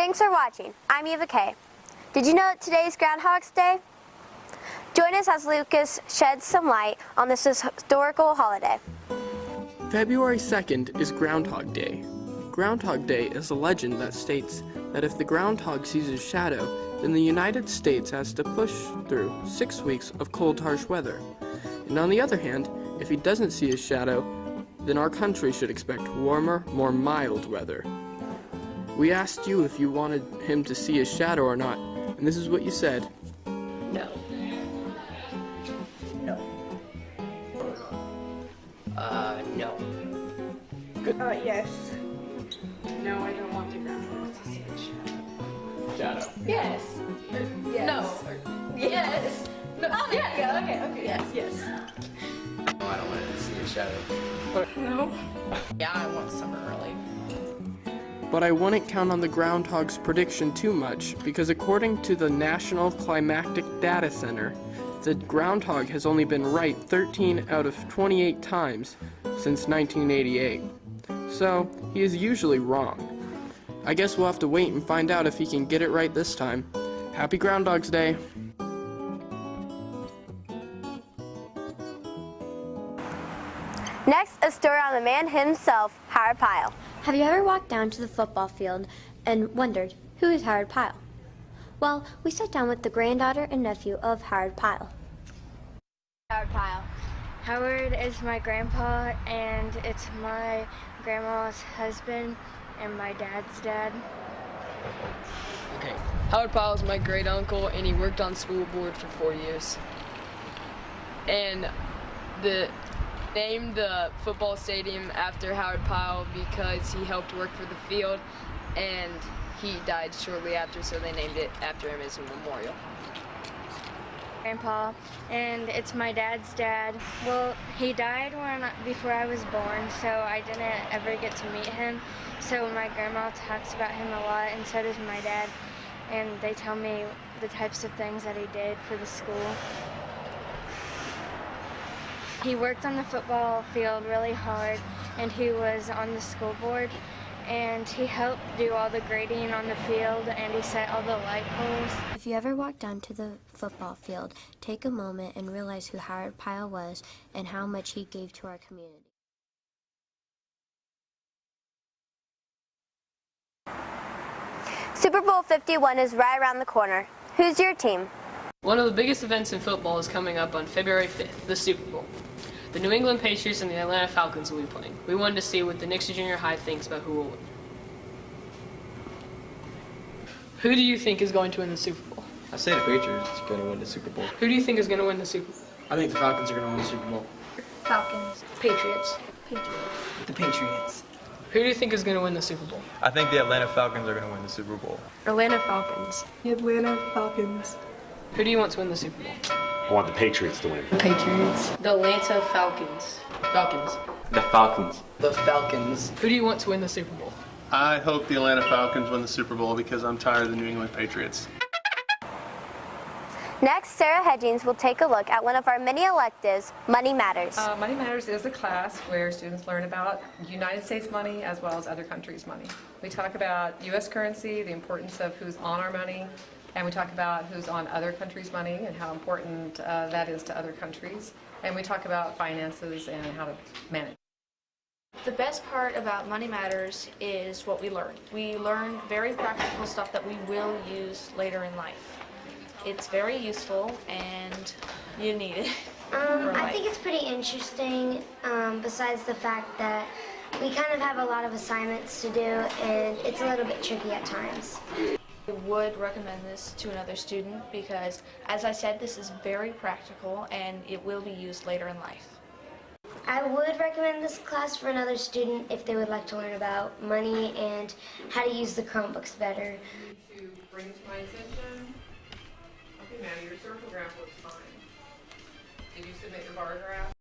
Thanks for watching. I'm Eva Kay. Did you know that today is Groundhog's Day? Join us as Lucas sheds some light on this historical holiday. February 2nd is Groundhog Day. Groundhog Day is a legend that states that if the groundhog sees his shadow, then the United States has to push through 6 weeks of cold, harsh weather. And on the other hand, if he doesn't see his shadow, then our country should expect warmer, more mild weather. We asked you if you wanted him to see his shadow or not, and this is what you said. No. No. No. Yes. No, I don't want the groundhog to see his shadow. Shadow. Yes. Yes. No. Yes. No. Oh, yeah. Okay. Yes. No, I don't want to see a shadow. No. Yeah, I want summer early. But I wouldn't count on the groundhog's prediction too much, because according to the National Climatic Data Center, the groundhog has only been right 13 out of 28 times since 1988. So, he is usually wrong. I guess we'll have to wait and find out if he can get it right this time. Happy Groundhog's Day! Next, a story on the man himself, Howard Pyle. Have you ever walked down to the football field and wondered, who is Howard Pyle? Well, we sat down with the granddaughter and nephew of Howard Pyle. Howard Pyle. Howard is my grandpa, and it's my grandma's husband and my dad's dad. Okay. Howard Pyle is my great uncle, and he worked on school board for 4 years. And named the football stadium after Howard Pyle because he helped work for the field, and he died shortly after, so they named it after him as a memorial. Grandpa, and it's my dad's dad. Well, he died before I was born, so I didn't ever get to meet him. So my grandma talks about him a lot, and so does my dad, and they tell me the types of things that he did for the school. He worked on the football field really hard, and he was on the school board, and he helped do all the grading on the field, and he set all the light poles. If you ever walk down to the football field, take a moment and realize who Howard Pyle was and how much he gave to our community. Super Bowl 51 is right around the corner. Who's your team? One of the biggest events in football is coming up on February 5th, the Super Bowl. The New England Patriots and the Atlanta Falcons will be playing. We wanted to see what the Nixa Junior High thinks about who will win. Who do you think is going to win the Super Bowl? I say the Patriots are going to win the Super Bowl. Who do you think is going to win the Super Bowl? I think the Falcons are going to win the Super Bowl. Falcons. Patriots. The Patriots. Who do you think is going to win the Super Bowl? I think the Atlanta Falcons are going to win the Super Bowl. Atlanta Falcons. The Atlanta Falcons. Who do you want to win the Super Bowl? I want the Patriots to win. Patriots. The Atlanta Falcons. Falcons. The Falcons. The Falcons. Who do you want to win the Super Bowl? I hope the Atlanta Falcons win the Super Bowl because I'm tired of the New England Patriots. Next, Sarah Hedgings will take a look at one of our many electives, Money Matters. Money Matters is a class where students learn about United States money as well as other countries' money. We talk about U.S. currency, the importance of who's on our money, and we talk about who's on other countries' money and how important that is to other countries. And we talk about finances and how to manage. The best part about Money Matters is what we learn. We learn very practical stuff that we will use later in life. It's very useful and you need it. I think it's pretty interesting, besides the fact that we kind of have a lot of assignments to do and it's a little bit tricky at times. I would recommend this to another student because, as I said, this is very practical and it will be used later in life. I would recommend this class for another student if they would like to learn about money and how to use the Chromebooks better. To bring to my attention, okay, Maddie, your circle graph looks fine. Did you submit your bar graph?